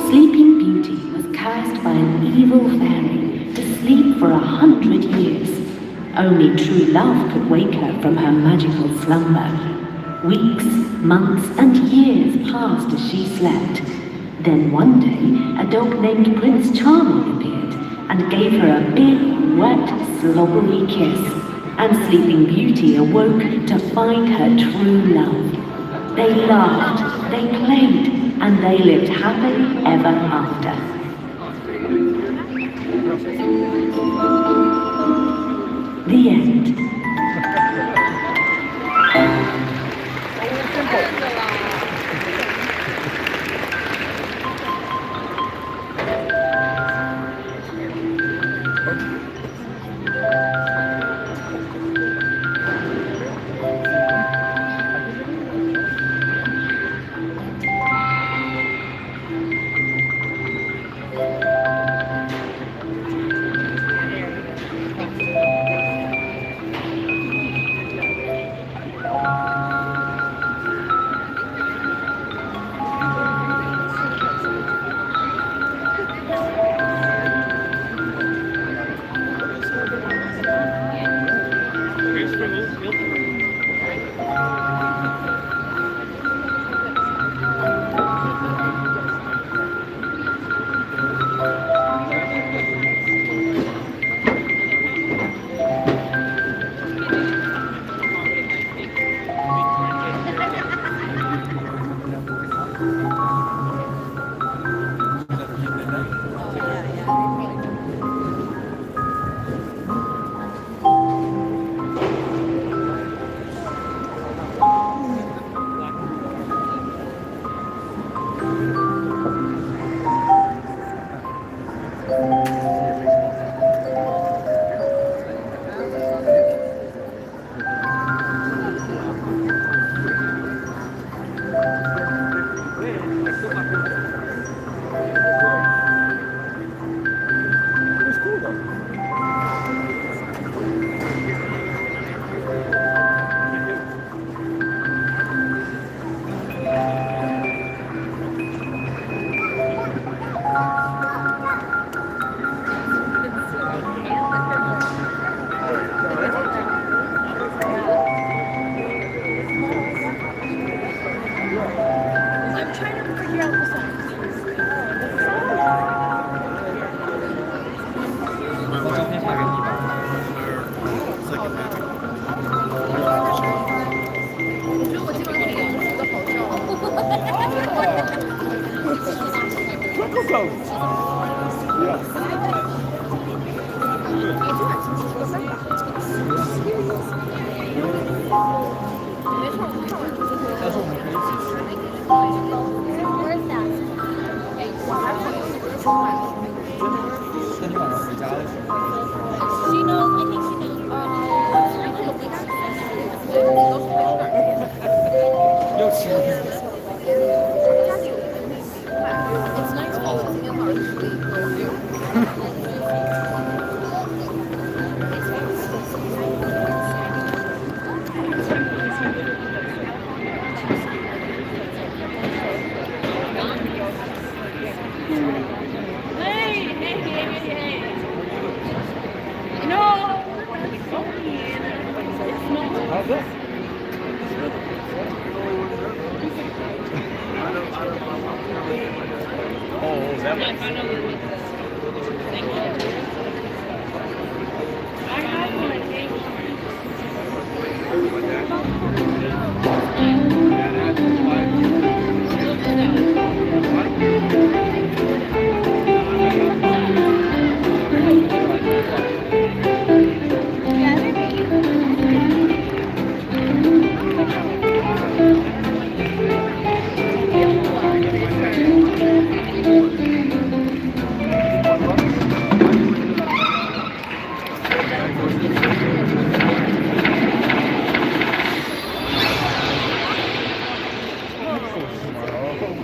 Sleeping Beauty was cursed by an evil fairy to sleep for 100 years. Only true love could wake her from her magical slumber. Weeks, months, and years passed as she slept. Then one day, a dog named Prince Charming appeared and gave her a big, wet, slobbery kiss. And Sleeping Beauty awoke to find her true love. They laughed, they played, and they lived happily ever after. The end.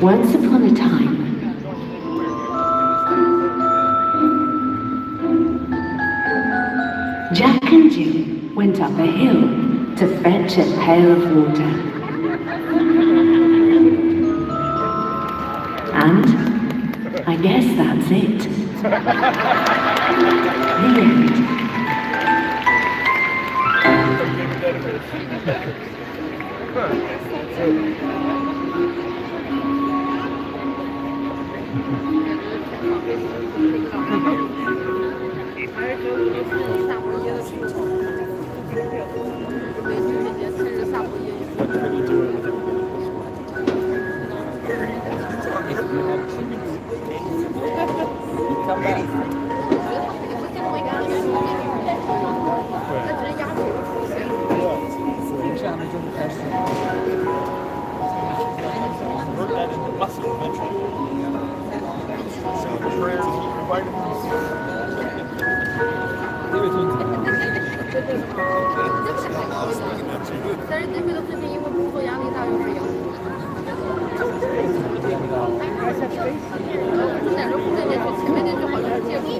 Once upon a time, Jack and Jill went up a hill to fetch a pail of water. And I guess that's it. The end.但是这边的最近因为工作压力大，有点养就哪个后面那句，前面那句好像是借口。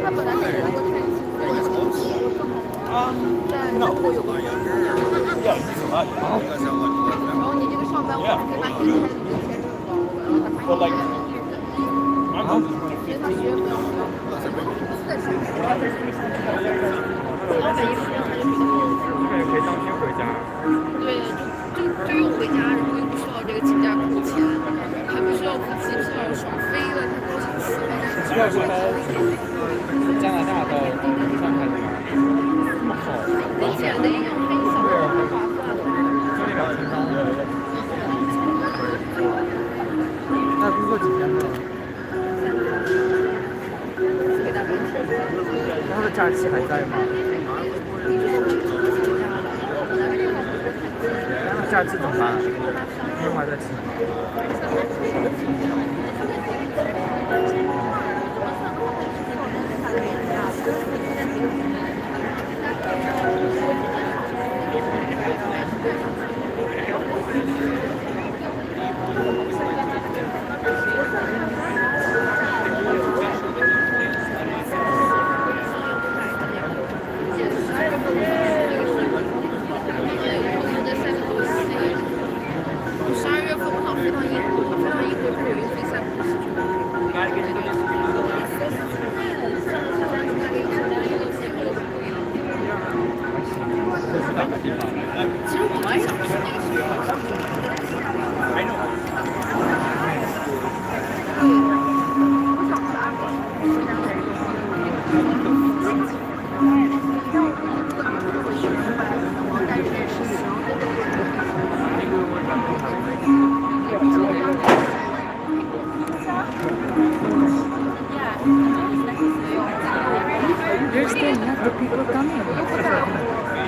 他本来是有个太在中国有个然后你这个上班，我跟他一起开的签证包，然后他可以当天回家。对，就又回家，然后又不需要这个请假扣钱，还不需要付机票，爽飞了，他高兴死了。机票是从加拿大到上海的吗？没钱的用黑小太划算了。那工作几天呢？他的假期还在吗？假期怎么办？因为还在请。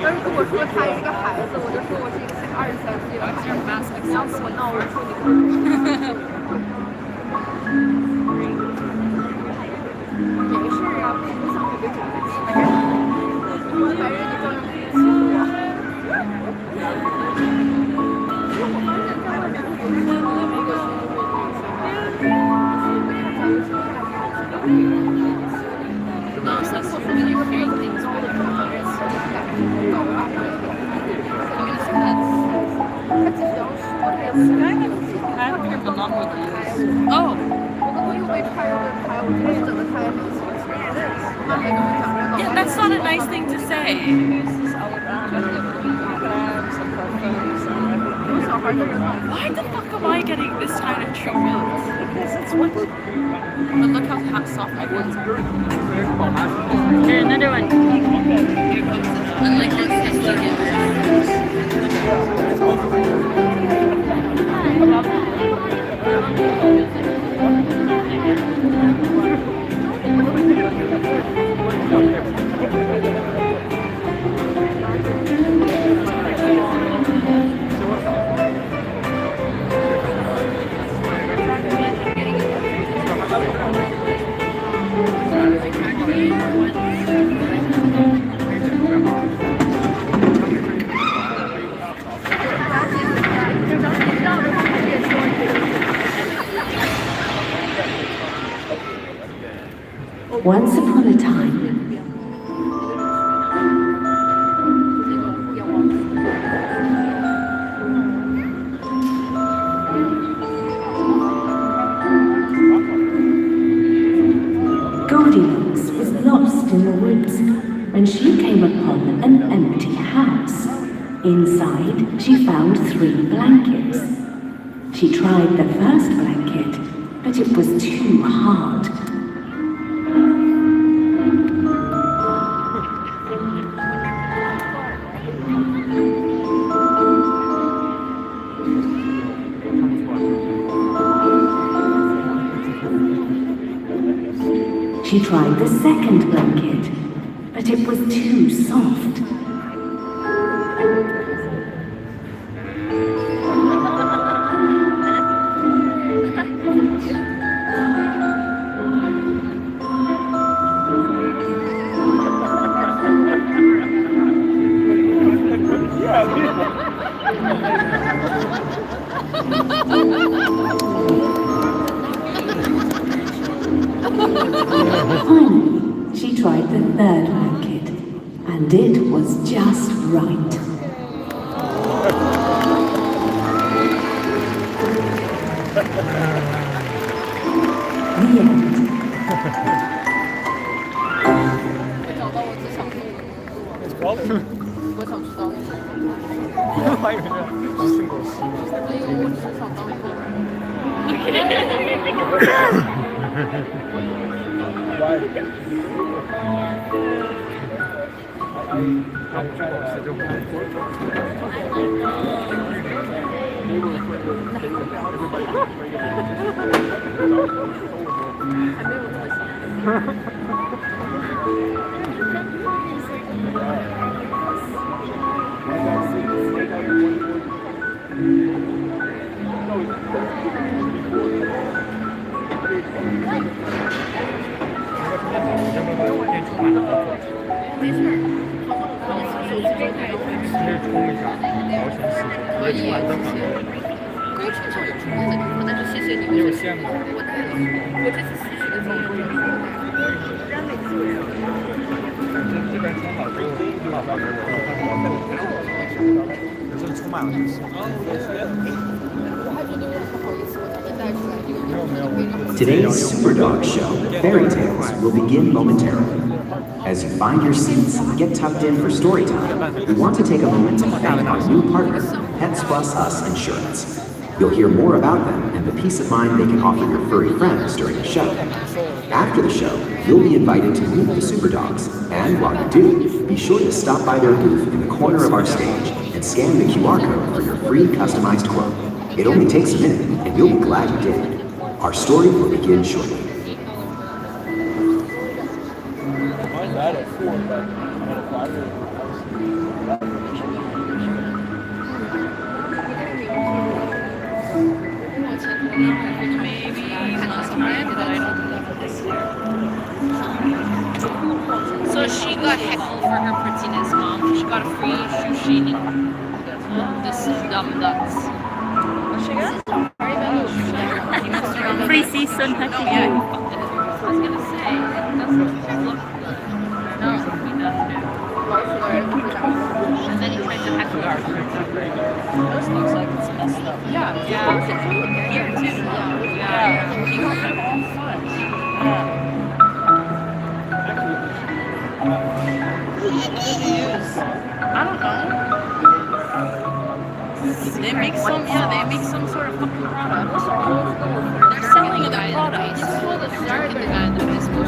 但是跟我说他是个孩子，我就说我是一个23岁了，你要跟我闹，我说你没事啊，不想我被整个气，白人你照样可以欺负我。我发现在外面不是说那个哦，我跟我又被拆了个胎，我这里整个胎很小气。Yeah, that's not a nice thing to say. Why the fuck am I getting this kind of treatment? Because it's what. But look how soft my hands are. Here, another one. Here comes it. I like how tasty Wicks was lost in the woods when she came upon an empty house. Inside, she found 3 blankets. She tried the first blanket, but it was too hard. She tried the second blanket, but it was too soft. Finally, she tried the third blanket, and it was just right. The end. 找到我最想听的，我想知道。我还以为是信狗西呢。没有，我只是想当一个人。没事，手机这台可以，谢谢。可以身上有充电的地方，但是谢谢你。你有线吗？我带了，我这次吸取的经验就是我带了。这边充好之后，马上有时候充满了就是。我还觉得我不好意思，我才能带出来这个。Today's SuperDogs Show, Fairy Tales, will begin momentarily. As you find your seats and get tucked in for story time, we want to take a moment to thank our new partner, Pets Plus Us Insurance. You'll hear more about them and the peace of mind they can offer your furry friends during the show. After the show, you'll be invited to meet the SuperDogs, and while you do, be sure to stop by their booth in the corner of our stage and scan the QR code for your free customized quote. It only takes a minute, and you'll be glad you did. Our story will begin shortly. So she got heckled for her prettiness, Mom. She got a free sushi. This dumb ducks. What she got? Free season heckling. Oh, yeah. I was gonna say, it doesn't look good. No, he doesn't. And then he tried to heckle our This looks like it's messed up. Yeah. Here too. Yeah. He got them all fun. I don't know. They make some sort of fucking product. They're selling the product. It's for the start of the guy that is for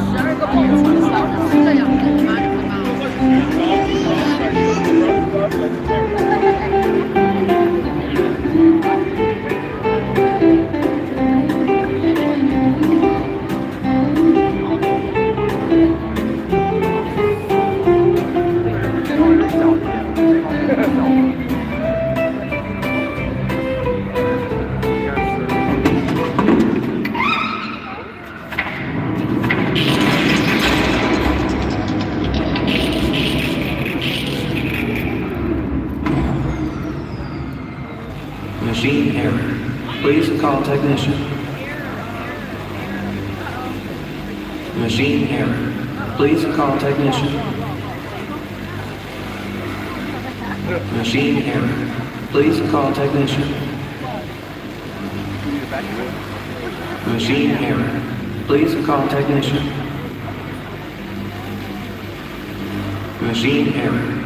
Machine error. Please call technician. Machine error. Please call technician. Machine error. Please call technician. Machine error. Please call technician. Machine error.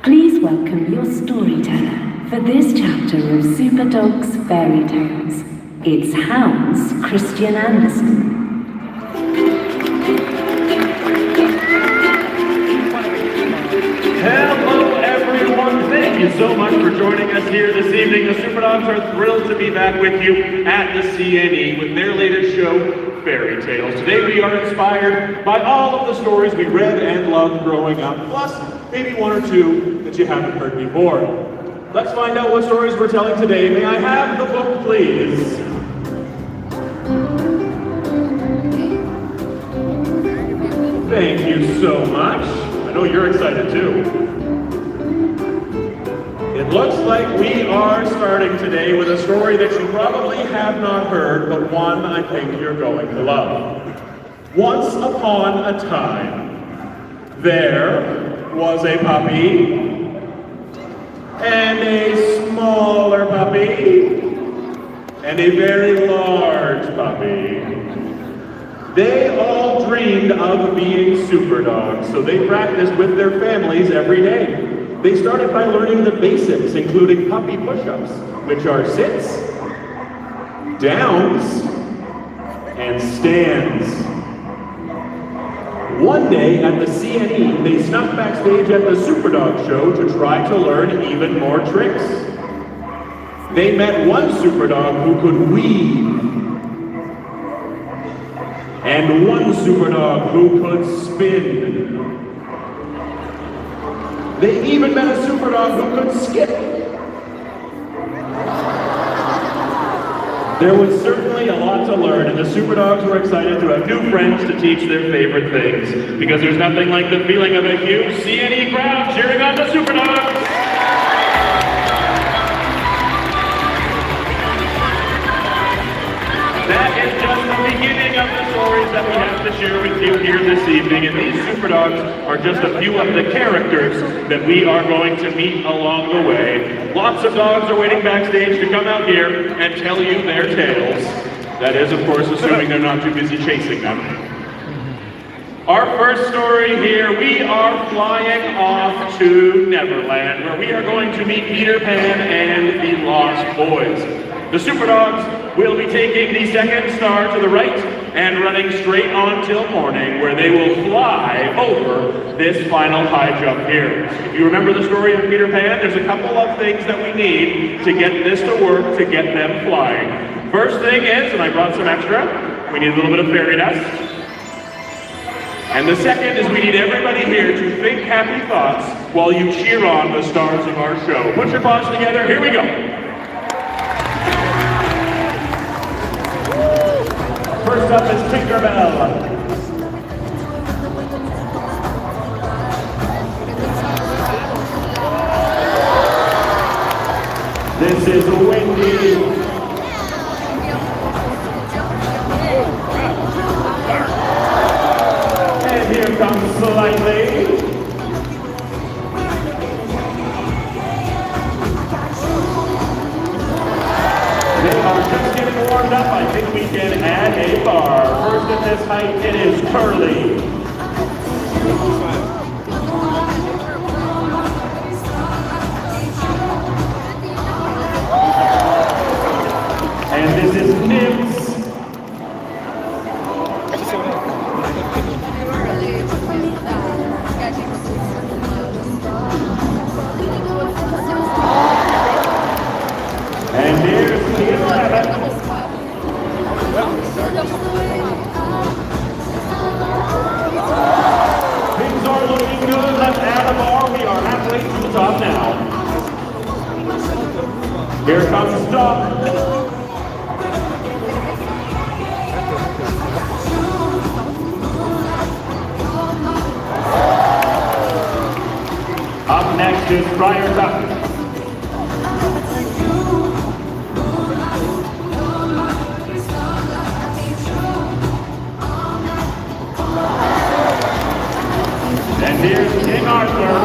Please welcome your storyteller for this chapter of SuperDogs Fairy Tales. It's Hounds Christian Andersen. Hello everyone, thank you so much for joining us here this evening. The SuperDogs are thrilled to be back with you at the CNE with their latest show, Fairy Tales. Today we are inspired by all of the stories we read and loved growing up, plus maybe one or two that you haven't heard before. Let's find out what stories we're telling today. May I have the book, please? Thank you so much. I know you're excited too. It looks like we are starting today with a story that you probably have not heard, but one I think you're going to love. Once upon a time, there was a puppy, and a smaller puppy, and a very large puppy. They all dreamed of being super dogs, so they practiced with their families every day. They started by learning the basics, including puppy push-ups, which are sits, downs, and stands. One day at the CNE, they snuck backstage at the SuperDogs Show to try to learn even more tricks. They met one superdog who could weave, and one superdog who could spin. They even met a superdog who could skip. There was certainly a lot to learn, and the superdogs were excited to have new friends to teach their favorite things, because there's nothing like the feeling of a huge CNE crowd cheering on the superdogs. That is just the beginning of the stories that we have to share with you here this evening, and these superdogs are just a few of the characters that we are going to meet along the way. Lots of dogs are waiting backstage to come out here and tell you their tales. That is, of course, assuming they're not too busy chasing them. Our first story here, we are flying off to Neverland, where we are going to meet Peter Pan and the Lost Boys. The superdogs will be taking the second star to the right and running straight on till morning, where they will fly over this final high jump here. If you remember the story of Peter Pan, there's a couple of things that we need to get this to work, to get them flying. First thing is, and I brought some extra, we need a little bit of fairy dust. And the second is we need everybody here to think happy thoughts while you cheer on the stars of our show. Put your paws together, here we go. First up is Tinkerbell. This is Wendy. And here comes Slightly. They are just getting warmed up. I think we can add a bar. First at this height, it is Curly. And this is Nibs. And here's the 11. Things are looking good. Let's add a bar. We are halfway to the top now. Here comes Doc. Up next is Friar Tuck. And here's King Arthur.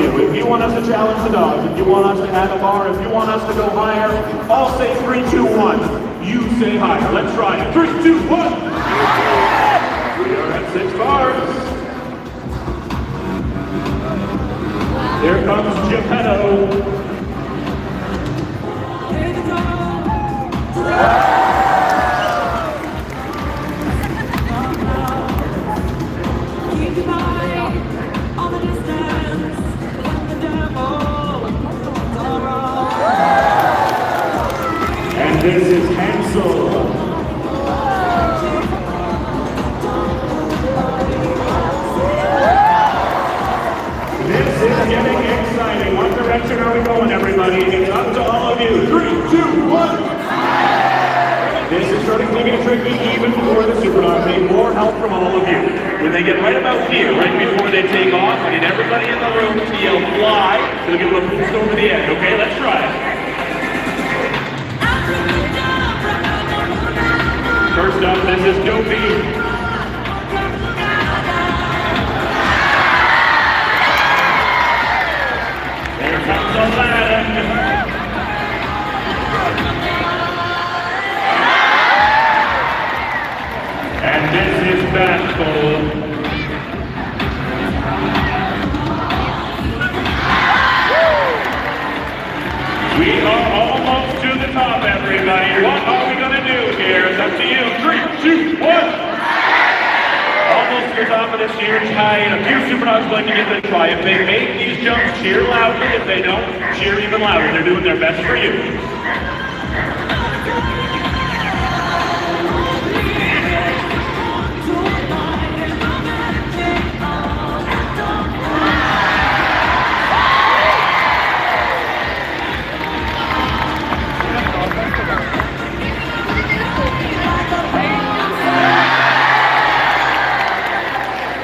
you. If you want us to challenge the dogs, if you want us to add a bar, if you want us to go higher, I'll say 3, 2, 1. You say higher. Let's try it. 3, 2, 1. We are at 6 bars. Here comes Geppetto. And this is Hansel. This is getting exciting. What direction are we going, everybody? It's up to all of you. 3, 2, 1. This is starting to get tricky even before the SuperDogs need more help from all of you. When they get right about here, right before they take off, I need everybody in the room to yell fly. They'll give them a boost over the edge, okay? Let's try it. First up, this is Dopey. There comes Aladdin. And this is Bashful. We are almost to the top, everybody. What are we going to do here? It's up to you. 3, 2, 1. Almost to the top of this huge height. A few SuperDogs going to get this try. If they make these jumps, cheer loudly. If they don't, cheer even louder. They're doing their best for you.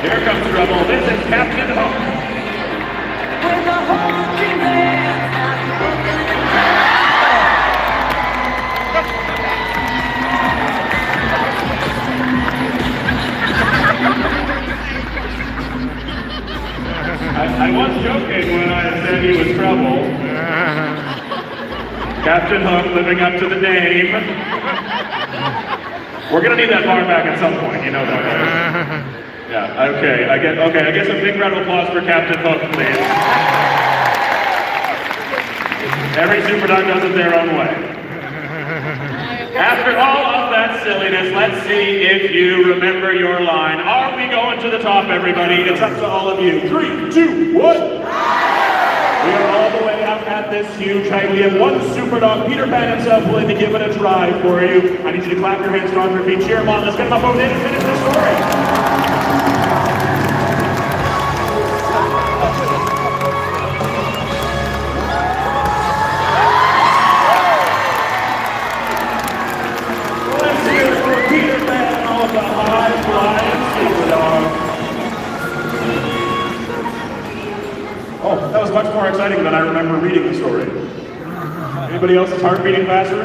Here comes trouble. This is Captain Hook. I was joking when I said he was trouble. Captain Hook living up to the name. We're gonna need that bar back at some point, you know that, right? Yeah, okay, I guess a big round of applause for Captain Hook, please. Every SuperDog does it their own way. After all of that silliness, let's see if you remember your line. Are we going to the top, everybody? It's up to all of you. 3, 2, 1. We are all the way up at this huge height. We have one SuperDog, Peter Pan himself, willing to give it a try for you. I need you to clap your hands, stomp your feet, cheer them on. Let's get them up over there and finish the story. Oh, that was much more exciting than I remember reading the story. Anybody else's heart beating faster?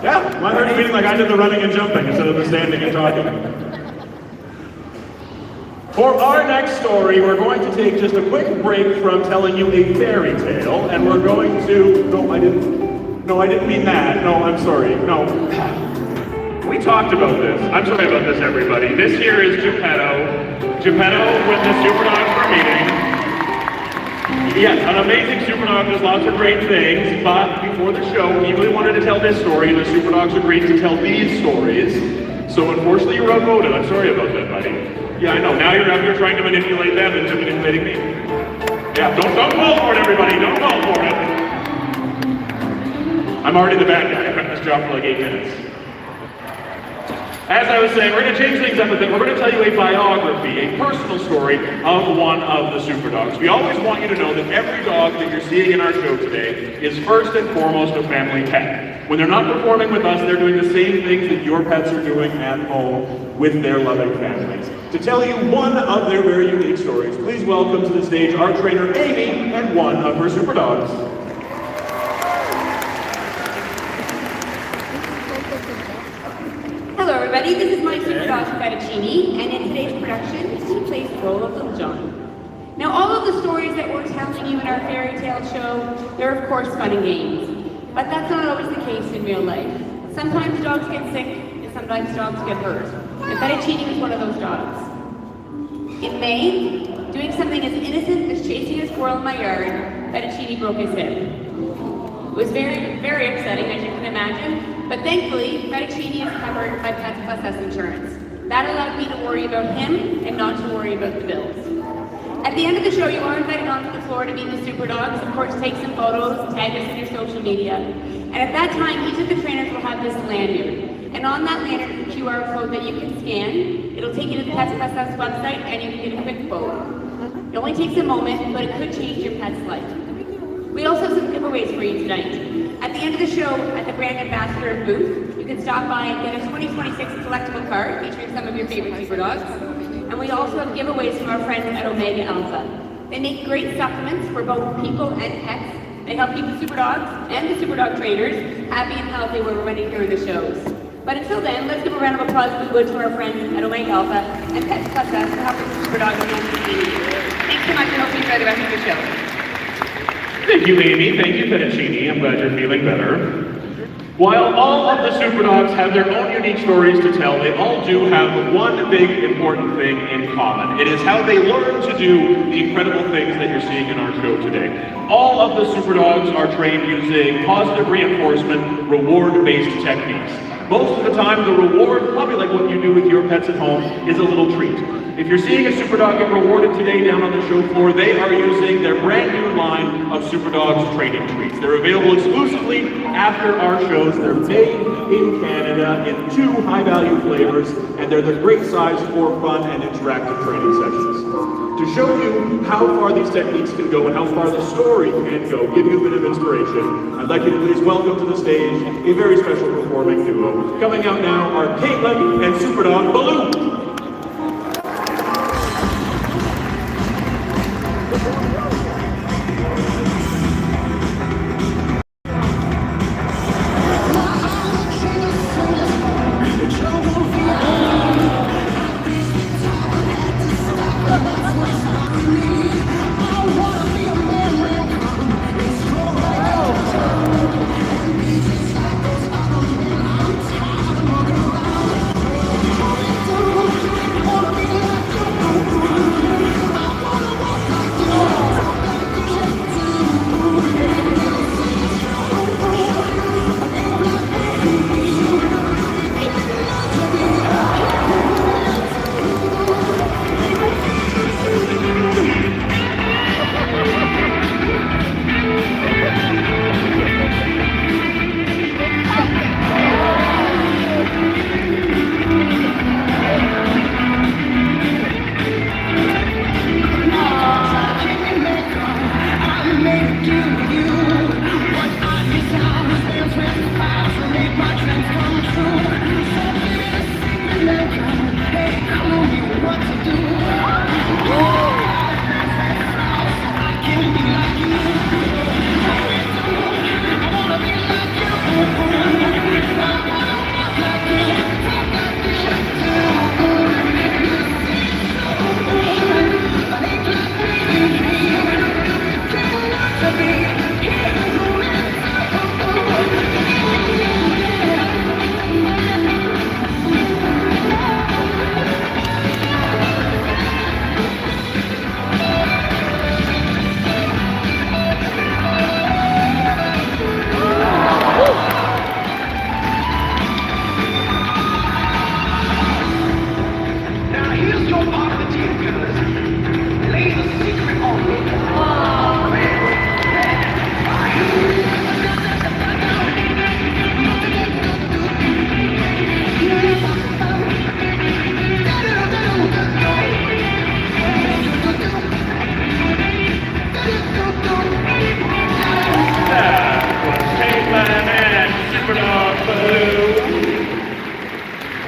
Yeah, my heart's beating like I did the running and jumping instead of the standing and talking. For our next story, we're going to take just a quick break from telling you a fairy tale, and we're going to... No, I didn't mean that. No, I'm sorry. No. We talked about this. I'm sorry about this, everybody. This here is Geppetto. Geppetto with the SuperDogs for meeting. Yes, an amazing SuperDog does lots of great things, but before the show, he really wanted to tell this story, and the SuperDogs agreed to tell these stories. So unfortunately, you were outvoted. I'm sorry about that, buddy. Yeah, I know. Now you're out here trying to manipulate them into manipulating me. Yeah, don't fall for it, everybody. Don't fall for it. I'm already the bad guy. I've been in this job for like 8 minutes. As I was saying, we're going to change things up a bit. We're going to tell you a biography, a personal story of one of the SuperDogs. We always want you to know that every dog that you're seeing in our show today is first and foremost a family pet. When they're not performing with us, they're doing the same things that your pets are doing at home with their loving families. To tell you one of their very unique stories, please welcome to the stage our trainer, Amy, and one of her SuperDogs. Hello everybody, this is my SuperDog Fettuccine, and in today's production, he plays the role of Little John. Now, all of the stories that we're telling you in our fairy tale show, they're of course fun and games. But that's not always the case in real life. Sometimes dogs get sick, and sometimes dogs get hurt. And fettuccine was one of those dogs. In May, doing something as innocent as chasing a squirrel in my yard, Fettuccine broke his hip. It was very, very upsetting, as you can imagine, but thankfully, Fettuccine is covered by Pets Plus S insurance. That allowed me to worry about him and not to worry about the bills. At the end of the show, you are invited onto the floor to meet the SuperDogs. Of course, take some photos, tag us in your social media. And at that time, each of the trainers will have this lanyard. And on that lanyard is a QR code that you can scan. It'll take you to the Pets Plus Us website and you can get a quick photo. It only takes a moment, but it could change your pet's life. We also have some giveaways for you tonight. At the end of the show, at the brand ambassador booth, you can stop by and get a 2026 collectible card featuring some of your favorite SuperDogs. And we also have giveaways from our friends at Omega Alpha. They make great supplements for both people and pets. They help keep the SuperDogs and the SuperDog trainers happy and healthy when we're running during the shows. But until then, let's give a round of applause if we would to our friends at Omega Alpha and Pets Plus Us for helping the SuperDogs and thanks so much, and hope you enjoy the rest of the show. Thank you, Amy. Thank you, Fettuccine. I'm glad you're feeling better. While all of the SuperDogs have their own unique stories to tell, they all do have one big important thing in common. It is how they learn to do the incredible things that you're seeing in our show today. All of the SuperDogs are trained using positive reinforcement, reward-based techniques. Most of the time, the reward, probably like what you do with your pets at home, is a little treat. If you're seeing a SuperDog get rewarded today down on the show floor, they are using their brand new line of SuperDogs training treats. They're available exclusively after our shows. They're made in Canada in 2 high-value flavors, and they're the great size for fun and interactive training sessions. To show you how far these techniques can go and how far the story can go, give you a bit of inspiration, I'd like you to please welcome to the stage a very special performing duo. Coming out now are Caitlin and SuperDog Baloo.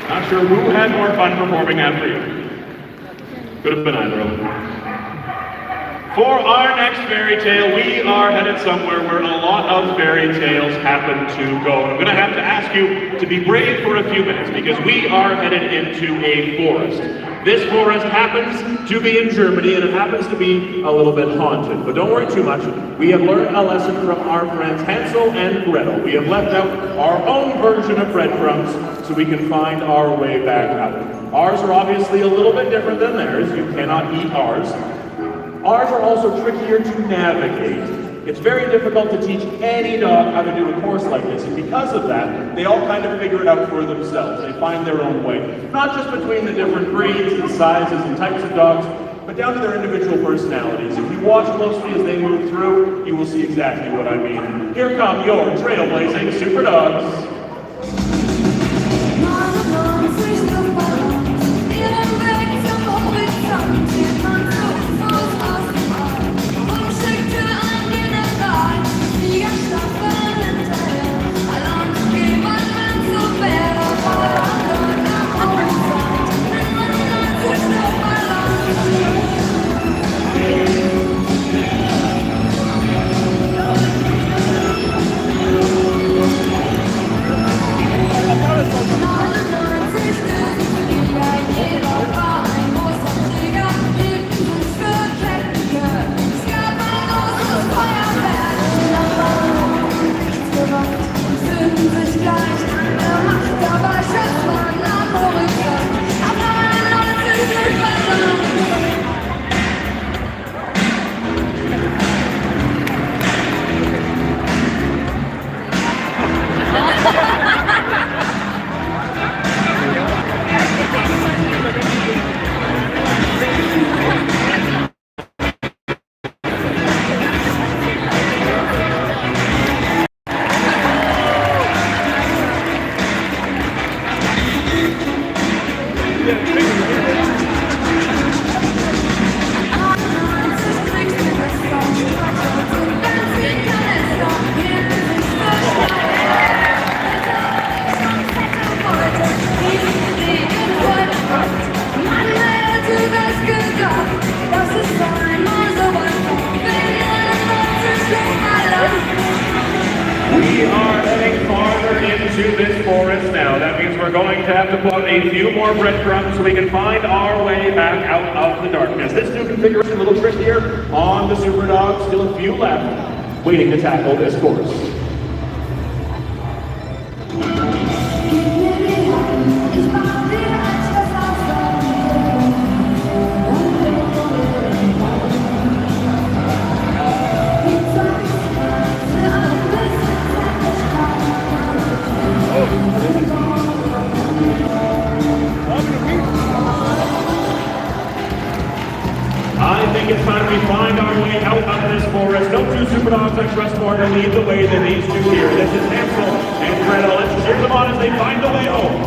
Not sure who had more fun performing after you. Could have been either of them. For our next fairy tale, we are headed somewhere where a lot of fairy tales happen to go. I'm going to have to ask you to be brave for a few minutes because we are headed into a forest. This forest happens to be in Germany, and it happens to be a little bit haunted. But don't worry too much. We have learned a lesson from our friends Hansel and Gretel. We have left out our own version of breadcrumbs so we can find our way back out. Ours are obviously a little bit different than theirs. You cannot eat ours. Ours are also trickier to navigate. It's very difficult to teach any dog how to do a course like this, and because of that, they all kind of figure it out for themselves. They find their own way, not just between the different breeds and sizes and types of dogs, but down to their individual personalities. If you watch closely as they move through, you will see exactly what I mean. Here come your trailblazing super dogs. We are heading farther into this forest now. That means we're going to have to put a few more breadcrumbs so we can find our way back out of the darkness. This new configuration, a little trickier on the Super Dogs. Still a few left, waiting to tackle this course. I think it's time we find our way out of this forest. No two Super Dogs I trust more to lead the way than these two here. This is Hansel and Gretel. Let's cheer them on as they find the way home.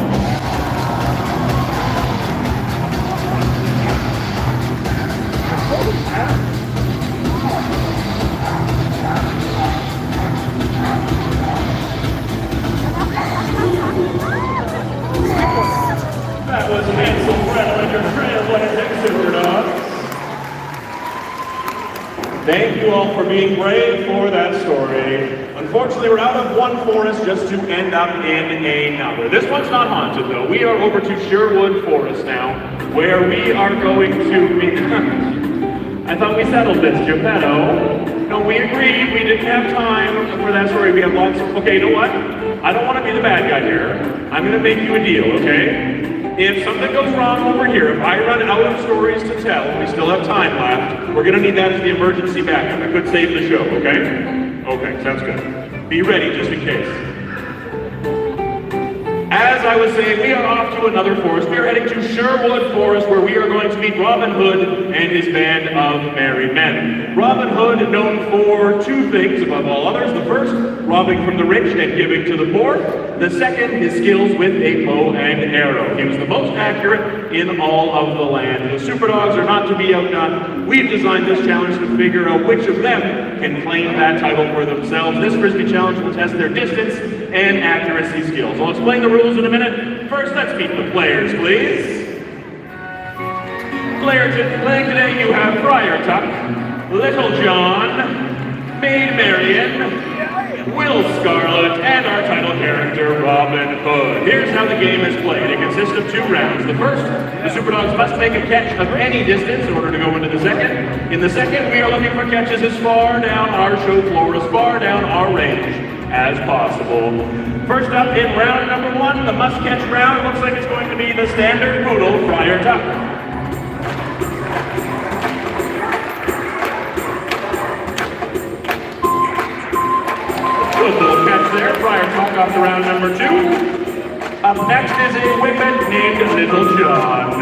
That was Hansel, Gretel, and your trailblazing Super Dogs. Thank you all for being brave for that story. Unfortunately, we're out of one forest just to end up in another. This one's not haunted, though. We are over to Sherwood Forest now, where we are going to be... I thought we settled this, Geppetto. No, we agreed. We didn't have time for that story. We have lots of... Okay, you know what? I don't want to be the bad guy here. I'm going to make you a deal, okay? If something goes wrong over here, if I run out of stories to tell, and we still have time left, we're going to need that as the emergency backup. I could save the show, okay? Okay, sounds good. Be ready just in case. As I was saying, we are off to another forest. We are heading to Sherwood Forest, where we are going to meet Robin Hood and his band of merry men. Robin Hood, known for two things above all others. The first, robbing from the rich and giving to the poor. The second, his skills with a bow and arrow. He was the most accurate in all of the land. The Super Dogs are not to be outdone. We've designed this challenge to figure out which of them can claim that title for themselves. This Frisbee challenge will test their distance and accuracy skills. I'll explain the rules in a minute. First, let's meet the players, please. Playing today, you have Friar Tuck, Little John, Maid Marian, Will Scarlet, and our title character, Robin Hood. Here's how the game is played. It consists of 2 rounds. The first, the SuperDogs must make a catch of any distance in order to go into the second. In the second, we are looking for catches as far down our show floor, as far down our range as possible. First up in round number 1, the must-catch round, looks like it's going to be the standard poodle, Friar Tuck. Good little catch there, Friar Tuck off to round number 2. Up next is a whippet named Little John.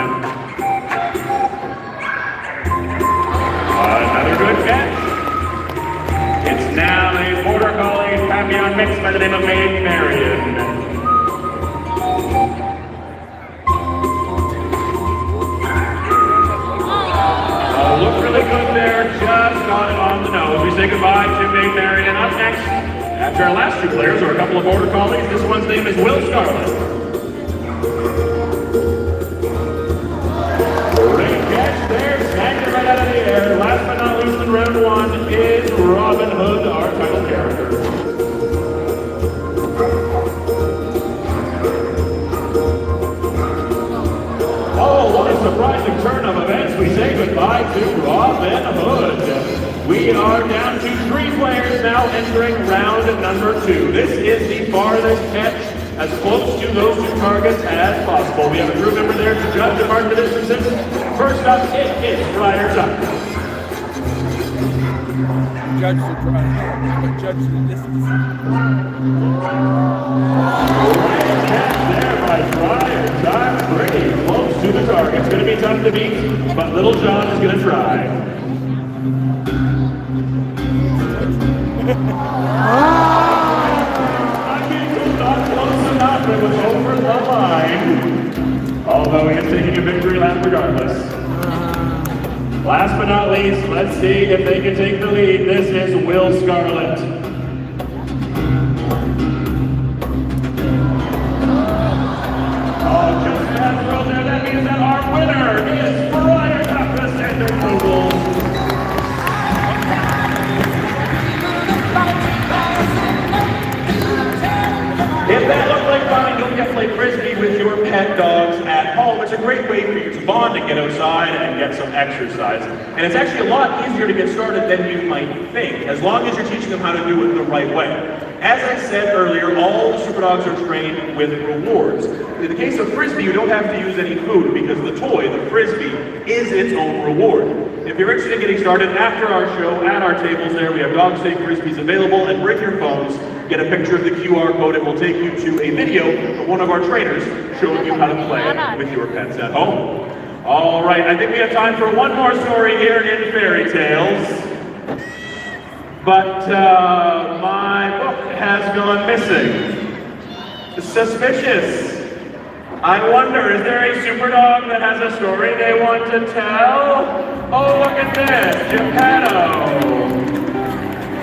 Another good catch. It's now a Border Collie Papillon mix by the name of Maid Marian. Oh, looked really good there, just got it on the nose. We say goodbye to Maid Marian. Up next, after our last 2 players are a couple of Border Collies. This one's name is Will Scarlet. Great catch there, snagged it right out of the air. Last but not least in round 1 is Robin Hood, our title character. Oh, what a surprising turn of events. We say goodbye to Robin Hood. We are down to 3 players now entering round number 2. This is the farthest catch, as close to those 2 targets as possible. We have a crew member there to judge apart the distances. First up, it is Friar Tuck. Judge the distance. There by Friar Tuck, pretty close to the target. It's going to be tough to beat, but Little John is going to try. Not close enough, it was over the line. Although he is taking a victory lap regardless. Last but not least, let's see if they can take the lead. This is Will Scarlet. Oh, just that throw there, that means that our winner is Friar Tuck, the standard poodle. If that looked like fun, you'll get to play Frisbee with your pet dogs at home. It's a great way for you to bond and get outside and get some exercise. And it's actually a lot easier to get started than you might think, as long as you're teaching them how to do it the right way. As I said earlier, all the SuperDogs are trained with rewards. In the case of Frisbee, you don't have to use any food because the toy, the Frisbee, is its own reward. If you're interested in getting started after our show, at our tables there, we have dog-safe Frisbees available, and bring your phones, get a picture of the QR code, it will take you to a video of one of our trainers showing you how to play with your pets at home. All right, I think we have time for one more story here in Fairy Tales. But my book has gone missing. Suspicious. I wonder, is there a SuperDog that has a story they want to tell? Oh, look at this, Geppetto.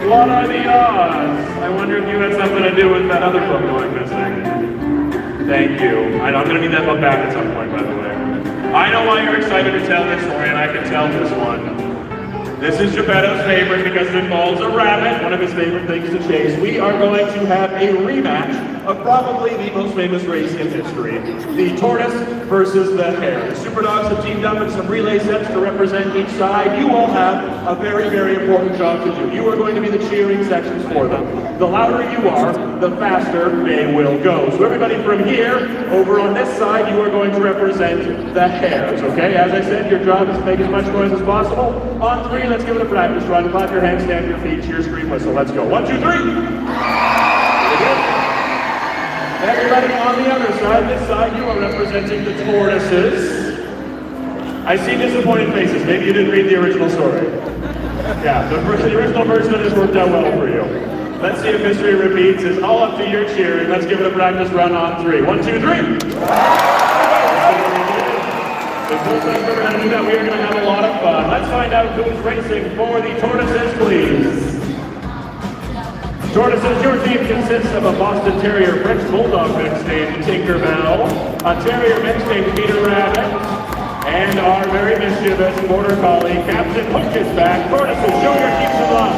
What are the odds? I wonder if you had something to do with that other book going missing. Thank you. I'm going to need that book back at some point, by the way. I know why you're excited to tell this story, and I can tell this one. This is Geppetto's favorite because it involves a rabbit, one of his favorite things to chase. We are going to have a rematch of probably the most famous race in history. The tortoise versus the hare. The SuperDogs have teamed up in some relay sets to represent each side. You all have a very, very important job to do. You are going to be the cheering sections for them. The louder you are, the faster they will go. So everybody from here, over on this side, you are going to represent the hares, okay? As I said, your job is to make as much noise as possible. On 3, let's give it a practice run. Clap your hands, stamp your feet, cheer, scream, whistle. Let's go. 1, 2, 3. Everybody on the other side, this side, you are representing the tortoises. I see disappointed faces. Maybe you didn't read the original story. Yeah, the original version has worked out well for you. Let's see if history repeats. It's all up to your cheering. Let's give it a practice run on 3. 1, 2, 3. Before we remember how to do that, we are going to have a lot of fun. Let's find out who's racing for the tortoises, please. Tortoises, your team consists of a Boston Terrier French Bulldog mix named Tinkerbell, a Terrier mix named Peter Rabbit, and our very mischievous Border Collie, Captain Hook is back. Tortoises, show your team some love.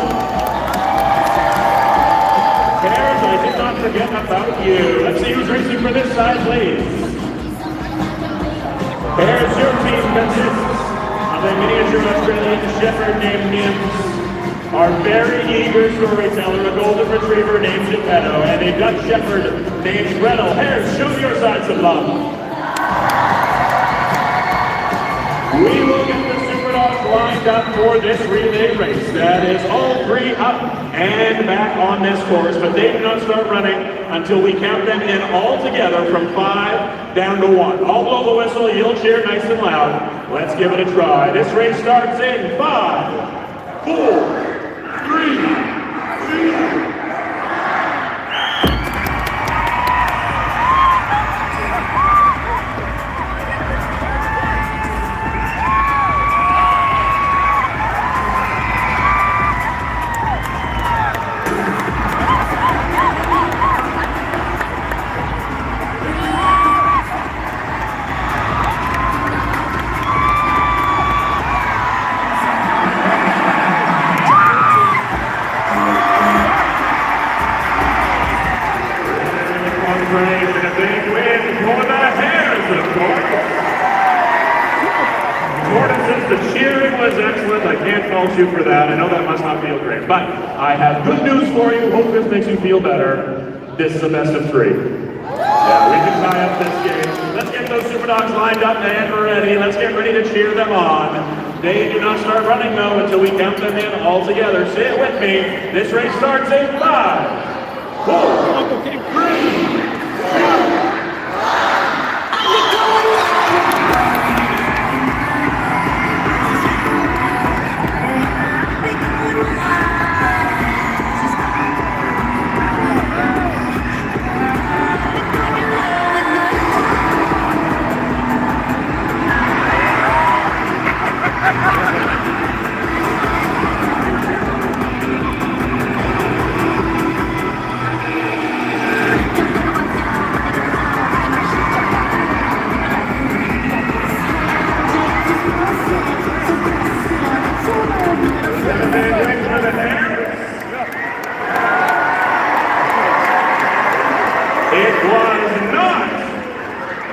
you. Let's see who's racing for this side, ladies. There's your team consists of a miniature Australian Shepherd named Nims, our very eager storyteller, a golden retriever named Geppetto, and a Dutch Shepherd named Gretel. Hares, show your sides of love. We will get the SuperDogs lined up for this relay race. That is all three up and back on this course, but they do not start running until we count them in all together from 5 down to 1. I'll blow the whistle, you'll cheer nice and loud. Let's give it a try. This race starts in 5, 4, 3, 2, the cheering was excellent. I can't fault you for that. I know that must not feel great. But I have good news for you. Hope this makes you feel better. This is a best of 3. Yeah, we can tie up this game. Let's get those SuperDogs lined up and ready. Let's get ready to cheer them on. They do not start running, though, until we count them in all together. Say it with me. This race starts in 5, 4, 3, 2,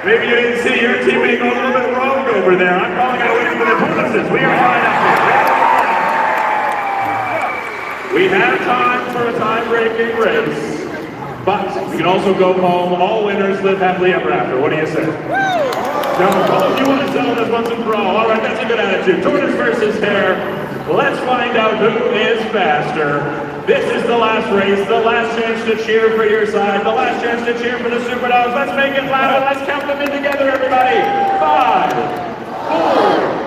Maybe you didn't see your teammate go a little bit rogue over there. I'm calling it a win for the Tortoises. We are tied up here. We have time for a tie-breaking race, but we can also go home. All winners live happily ever after. What do you say? No, all of you want to settle this once and for all. All right, that's a good attitude. Tortoise versus hare. Let's find out who is faster. This is the last race, the last chance to cheer for your side, the last chance to cheer for the SuperDogs. Let's make it loud and let's count them in together, everybody. 5, 4,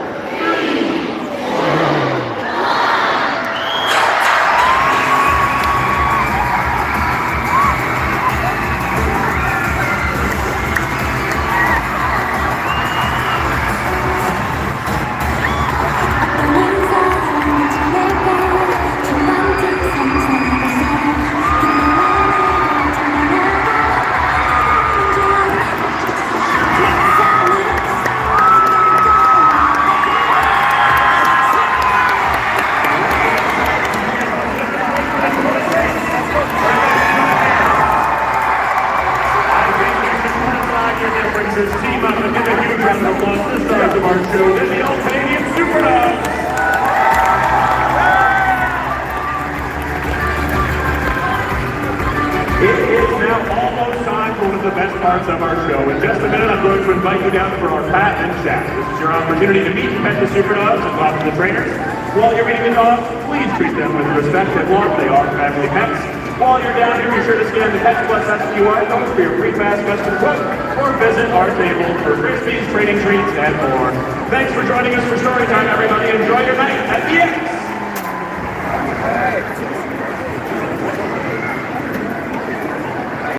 team up and give a huge round of applause to the stars of our show, the Canadian SuperDogs. It is now almost time for one of the best parts of our show. In just a minute, I'm going to invite you down for our pat and chat. This is your opportunity to meet and pet the SuperDogs and talk to the trainers. While you're meeting the dogs, please treat them with respect and warmth. They are family pets. While you're down here, be sure to scan the Pets Plus QR code for your free fast custom quote, or visit our table for frisbees, training treats, and more. Thanks for joining us for Storytime, everybody. Enjoy your night at the X.